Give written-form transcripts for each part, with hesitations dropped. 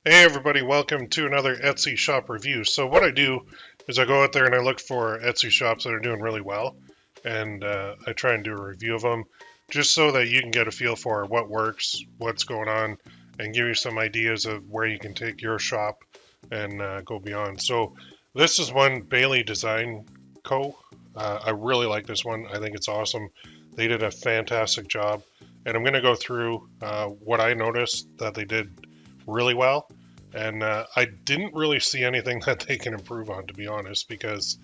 Hey everybody, welcome to another Etsy shop review. So what I do is I go out there and I look for Etsy shops that are doing really well, and I try and do a review of them, just so that you can get a feel for what works, what's going on, and give you some ideas of where you can take your shop and go beyond. So this is one Bailey Design Co. I really like this one. I think it's awesome. They did a fantastic job, and I'm going to go through what I noticed that they did really well. And I didn't really see anything that they can improve on, to be honest, because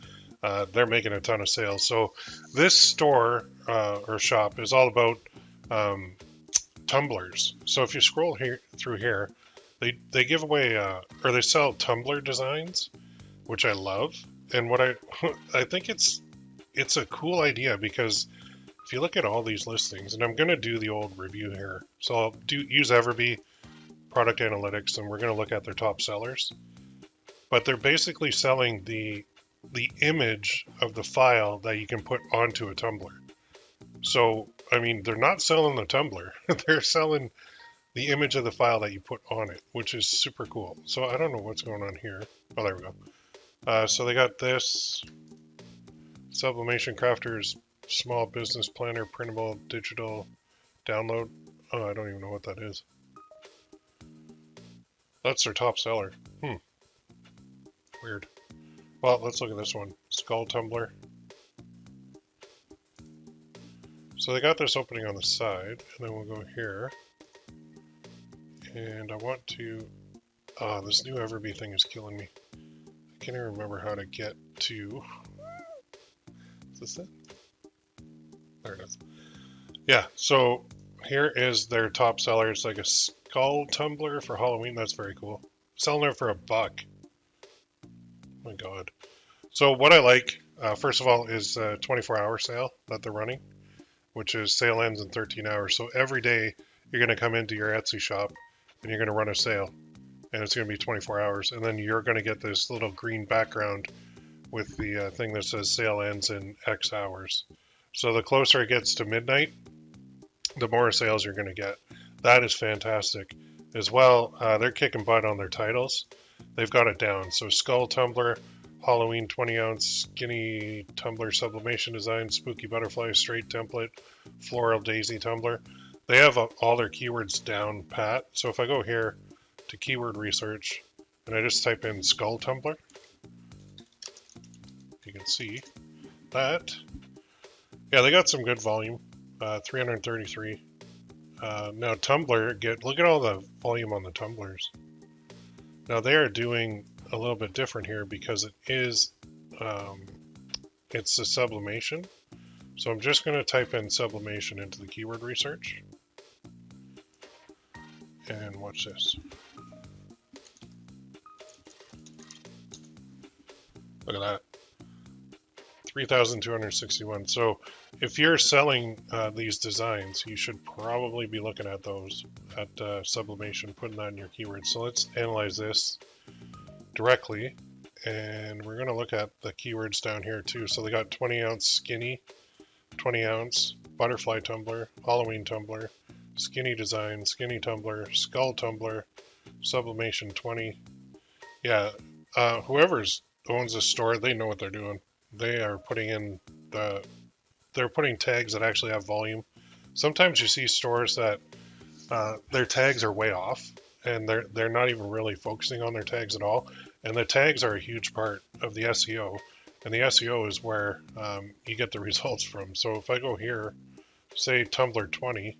they're making a ton of sales. So this store or shop is all about um, tumblers. So if you scroll here through here, they give away or they sell tumbler designs, which I love. And what I think it's a cool idea because if you look at all these listings, and I'm going to do the old review here, so I'll use Everbee product analytics, and we're going to look at their top sellers. But they're basically selling the image of the file that you can put onto a tumbler. So I mean, they're not selling the tumbler; they're selling the image of the file that you put on it, which is super cool. So I don't know what's going on here. Oh, there we go. So they got this Sublimation Crafters Small Business Planner Printable Digital Download. Oh, I don't even know what that is. That's their top seller. Weird. Well, let's look at this one. Skull Tumbler. So they got this opening on the side, and then we'll go here. And I want to... this new Everbee thing is killing me. I can't even remember how to get to... Is this it? There it is. Yeah, so here is their top seller. It's like a skull tumbler for Halloween. That's very cool. Selling it for $1. Oh my god. So what I like, first of all, is a 24-hour sale that they're running, which is sale ends in 13 hours. So every day you're going to come into your Etsy shop and you're going to run a sale, and it's going to be 24 hours. And then you're going to get this little green background with the thing that says sale ends in X hours. So the closer it gets to midnight, the more sales you're going to get. That is fantastic. As well, they're kicking butt on their titles. They've got it down. So Skull Tumbler, Halloween 20-ounce skinny tumbler sublimation design, spooky butterfly straight template, floral daisy tumbler. They have all their keywords down pat. So if I go here to keyword research and I just type in skull tumbler, you can see that. Yeah, they got some good volume. 333. Now Tumblr, look at all the volume on the tumblers. Now they are doing a little bit different here because it is it's the sublimation. So I'm just going to type in sublimation into the keyword research, and watch this. Look at that. 3,261. So if you're selling these designs, you should probably be looking at those at sublimation, putting that in your keywords. So let's analyze this directly, and we're going to look at the keywords down here too. So they got 20-ounce skinny, 20-ounce butterfly tumbler, Halloween tumbler, skinny design, skinny tumbler, skull tumbler, sublimation 20. Yeah, whoever's owns a store, they know what they're doing. They are putting in they're putting tags that actually have volume. Sometimes you see stores that their tags are way off, and they're not even really focusing on their tags at all. And the tags are a huge part of the SEO, and the SEO is where you get the results from. So if I go here, say Tumblr 20,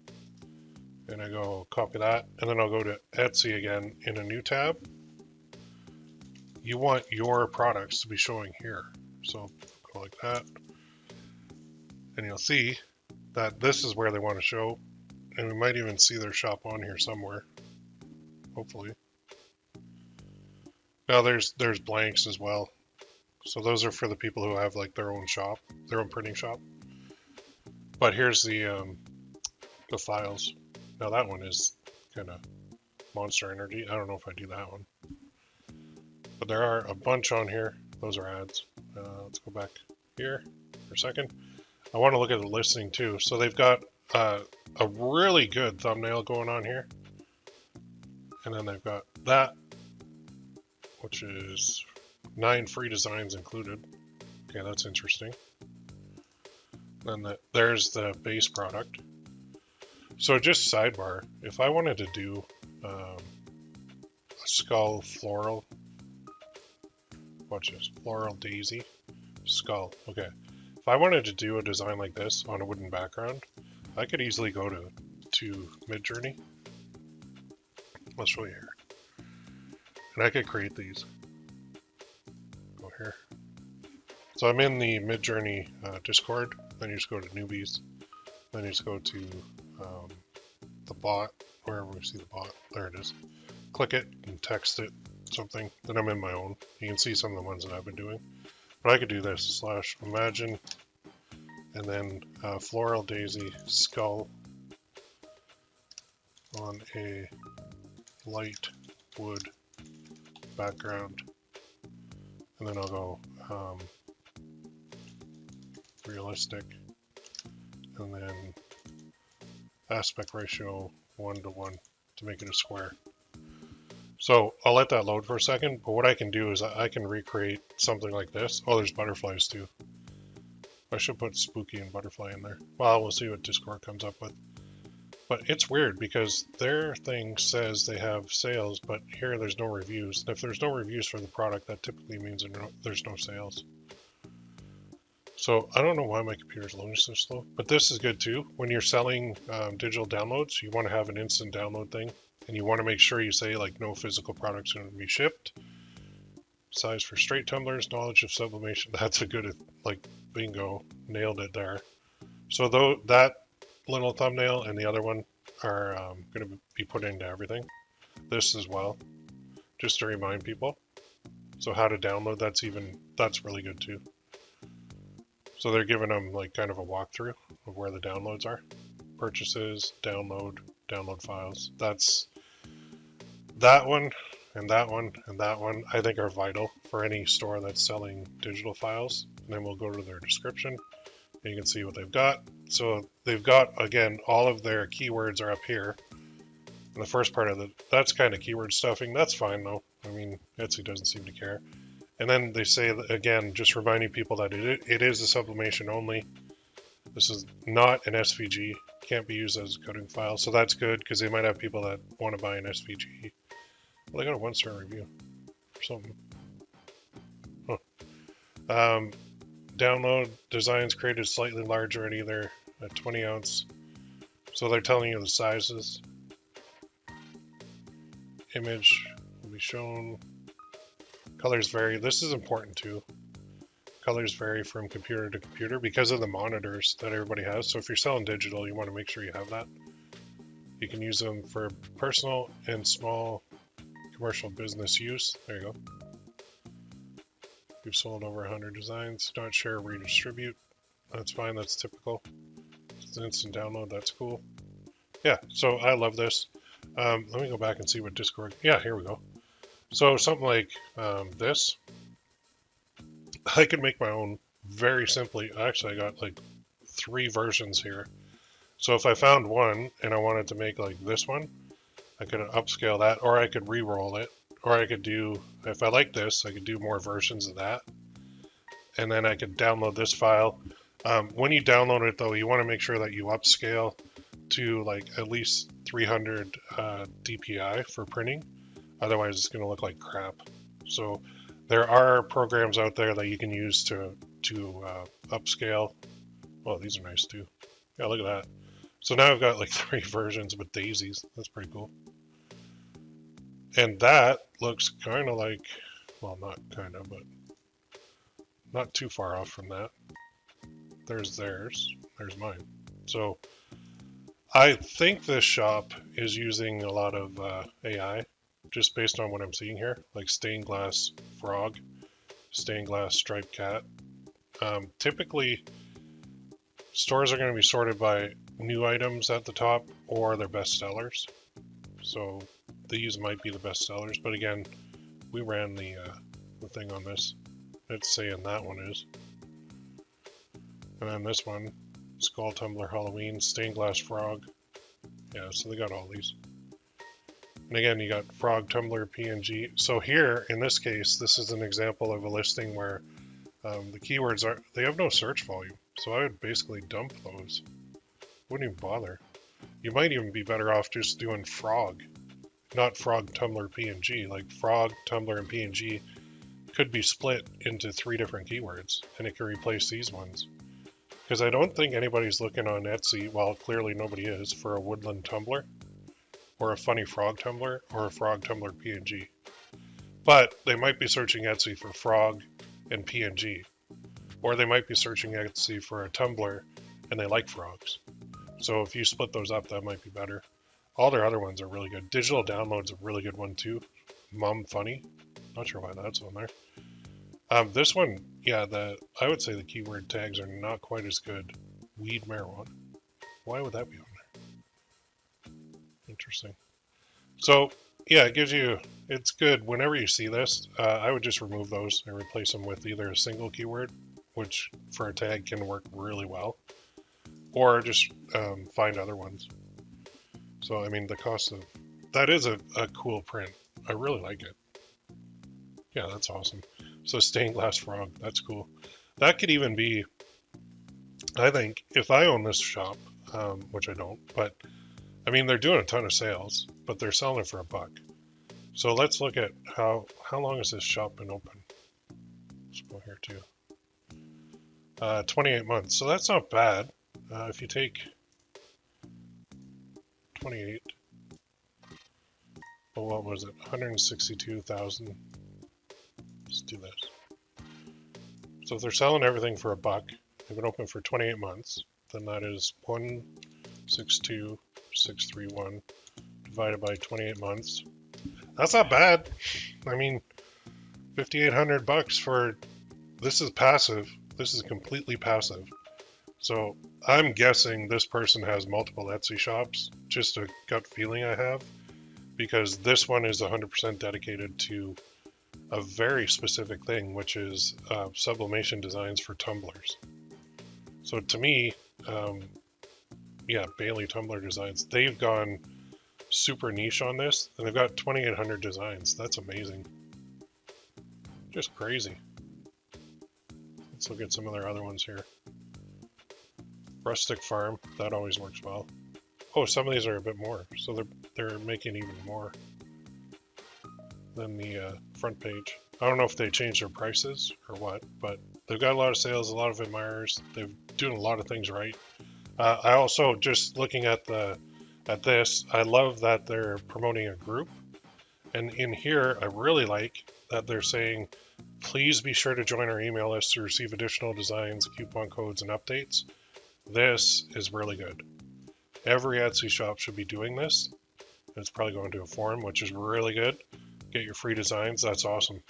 and I go copy that, and then I'll go to Etsy again in a new tab. You want your products to be showing here. So go like that, and you'll see that this is where they want to show, and we might even see their shop on here somewhere, hopefully. Now there's blanks as well, so those are for the people who have like their own shop, their own printing shop. But here's the files. Now that one is kind of Monster Energy. I don't know if I do that one, but there are a bunch on here. Those are ads. Let's go back here for a second. I want to look at the listing too. So they've got a really good thumbnail going on here, and then they've got that which is 9 free designs included. Okay, that's interesting. Then there's the base product. So just sidebar, if I wanted to do a skull floral, watch this, floral daisy, skull. Okay, if I wanted to do a design like this on a wooden background, I could easily go to Midjourney. Let's show you here. And I could create these. Go here. So I'm in the Midjourney Discord. Then you just go to newbies. Then you just go to the bot, wherever we see the bot. There it is. Click it and text it something. Then I'm in my own. You can see some of the ones that I've been doing. But I could do this, /imagine, and then floral daisy skull on a light wood background. And then I'll go realistic, and then aspect ratio 1:1 to make it a square. So I'll let that load for a second, but what I can do is I can recreate something like this. Oh, there's butterflies too. I should put spooky and butterfly in there. Well, we'll see what Discord comes up with. But it's weird because their thing says they have sales, but here there's no reviews. And if there's no reviews for the product, that typically means there's no sales. So I don't know why my computer's loading so slow, but this is good too. When you're selling digital downloads, you want to have an instant download thing, and you want to make sure you say like no physical products are going to be shipped. Size for straight tumblers, knowledge of sublimation. That's a good, like, bingo, nailed it there. So though that little thumbnail and the other one are going to be put into everything. This as well, just to remind people. So how to download, that's really good too. So they're giving them like kind of a walkthrough of where the downloads are. Purchases, download files. That's that one and that one and that one I think are vital for any store that's selling digital files. And then we'll go to their description and you can see what they've got. So they've got, again, all of their keywords are up here. And the first part of that's kind of keyword stuffing. That's fine though. I mean, Etsy doesn't seem to care. And then they say, again, just reminding people that it is a sublimation only. This is not an SVG. Can't be used as a coding file. So that's good because they might have people that want to buy an SVG. Well, I got a 1-star review or something. Huh. Download designs created slightly larger at either a 20 ounce. So they're telling you the sizes. Image will be shown. Colors vary. This is important too. Colors vary from computer to computer because of the monitors that everybody has. So if you're selling digital, you want to make sure you have that. You can use them for personal and small commercial business use. There you go. We've sold over 100 designs. Not share, redistribute. That's fine. That's typical. It's an instant download. That's cool. Yeah, so I love this. Let me go back and see what Discord. Yeah, here we go. So something like this, I can make my own very simply. Actually, I got like 3 versions here. So if I found one and I wanted to make like this one, I could upscale that, or I could re-roll it, or I could do, if I like this, I could do more versions of that. And then I could download this file. When you download it though, you want to make sure that you upscale to like at least 300 DPI for printing. Otherwise it's going to look like crap. So there are programs out there that you can use to upscale. Oh, these are nice too. Yeah, look at that. So now I've got like 3 versions with daisies. That's pretty cool. And that looks kind of like, well, not kind of, but not too far off from that. There's theirs. There's mine. So I think this shop is using a lot of AI, just based on what I'm seeing here, like stained glass frog, stained glass striped cat. Typically, stores are going to be sorted by new items at the top or their best sellers. So these might be the best sellers, but again, we ran the thing on this. It's saying that one is. And then this one, Skull Tumbler Halloween, Stained Glass Frog. Yeah, so they got all these. And again, you got frog, tumbler, PNG. So here, in this case, this is an example of a listing where the keywords they have no search volume. So I would basically dump those. Wouldn't even bother. You might even be better off just doing frog, not frog, tumbler, PNG. Like frog, tumbler, and PNG could be split into 3 different keywords, and it can replace these ones. Because I don't think anybody's looking on Etsy, well, clearly nobody is, for a woodland tumbler, or a funny frog tumbler, or a frog tumbler PNG. But they might be searching Etsy for frog and PNG. Or they might be searching Etsy for a tumbler, and they like frogs. So if you split those up, that might be better. All their other ones are really good. Digital Download's a really good one too. Mom Funny. Not sure why that's on there. This one, yeah, I would say the keyword tags are not quite as good. Weed marijuana. Why would that be on there? Interesting. So, yeah, it gives you, it's good. Whenever you see this, I would just remove those and replace them with either a single keyword, which for a tag can work really well, or just find other ones. So, I mean, the cost of, that is a cool print. I really like it. Yeah, that's awesome. So stained glass frog, that's cool. That could even be, I think, if I own this shop, which I don't, but I mean, they're doing a ton of sales, but they're selling it for $1. So let's look at how long has this shop been open? Let's go here too. 28 months. So that's not bad. If you take 28, well, what was it? 162,000. Let's do this. So if they're selling everything for $1, they've been open for 28 months, then that is 162,631 divided by 28 months. That's not bad. I mean, $5,800 for, this is passive. This is completely passive. So I'm guessing this person has multiple Etsy shops, just a gut feeling I have, because this one is 100% dedicated to a very specific thing, which is sublimation designs for tumblers. So to me, yeah, Bailey Tumbler Designs, they've gone super niche on this, and they've got 2,800 designs. That's amazing. Just crazy. Let's look at some of their other ones here. Rustic Farm, that always works well. Oh, some of these are a bit more, so they're making even more than the front page. I don't know if they changed their prices or what, but they've got a lot of sales, a lot of admirers. They're doing a lot of things right. I also, just looking at this, I love that they're promoting a group. And in here, I really like that they're saying, please be sure to join our email list to receive additional designs, coupon codes, and updates. This is really good. Every Etsy shop should be doing this. It's probably going to a forum, which is really good. Get your free designs. That's awesome.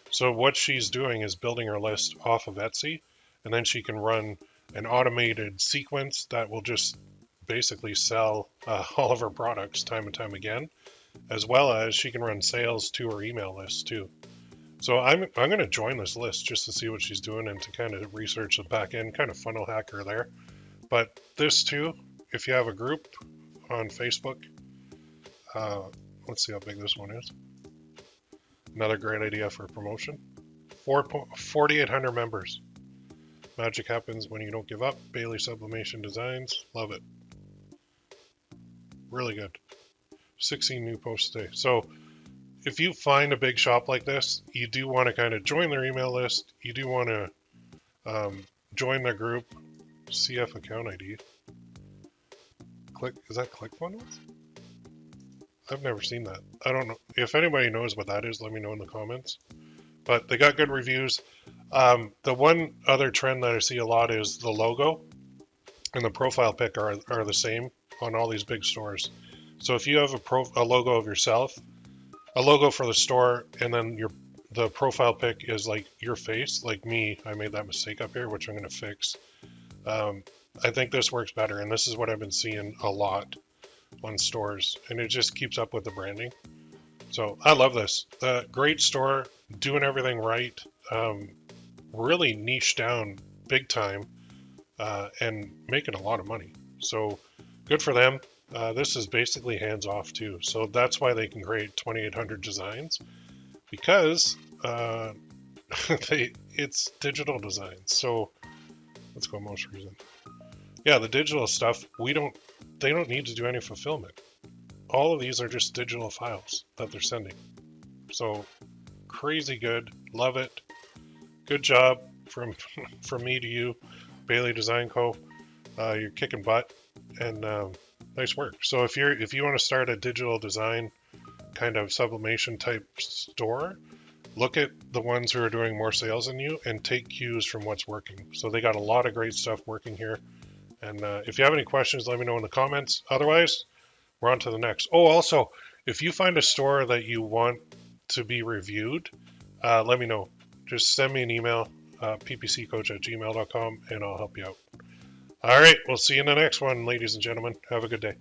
So what she's doing is building her list off of Etsy, and then she can run an automated sequence that will just basically sell all of her products time and time again, as well as she can run sales to her email list too. So I'm going to join this list just to see what she's doing and to kind of research the back end, kind of funnel hacker there. But this too, if you have a group on Facebook, let's see how big this one is. Another great idea for promotion. 4,800 members. Magic happens when you don't give up. Bailey Sublimation Designs. Love it. Really good. 16 new posts today. So if you find a big shop like this, you do want to kind of join their email list. You do want to join their group. CF account ID. Is that ClickFunnels? I've never seen that. I don't know. If anybody knows what that is, let me know in the comments. But they got good reviews. The one other trend that I see a lot is the logo and the profile pic are the same on all these big stores. So if you have a logo of yourself, a logo for the store, and then the profile pic is like your face, like me, I made that mistake up here, which I'm going to fix. I think this works better, and this is what I've been seeing a lot on stores, and it just keeps up with the branding. So I love this. Great store, doing everything right, really niche down big time, and making a lot of money. So good for them. This is basically hands-off too. So that's why they can create 2,800 designs, because it's digital designs. So let's go most recent. Yeah, the digital stuff, they don't need to do any fulfillment. All of these are just digital files that they're sending. So crazy good, love it. Good job from me to you, Bailey Design Co. You're kicking butt, and nice work. So if you want to start a digital design kind of sublimation type store, look at the ones who are doing more sales than you and take cues from what's working. So they got a lot of great stuff working here. And if you have any questions, let me know in the comments. Otherwise, we're on to the next. Oh, also, if you find a store that you want to be reviewed, let me know. Just send me an email, ppccoach@gmail.com, and I'll help you out. All right, we'll see you in the next one, ladies and gentlemen. Have a good day.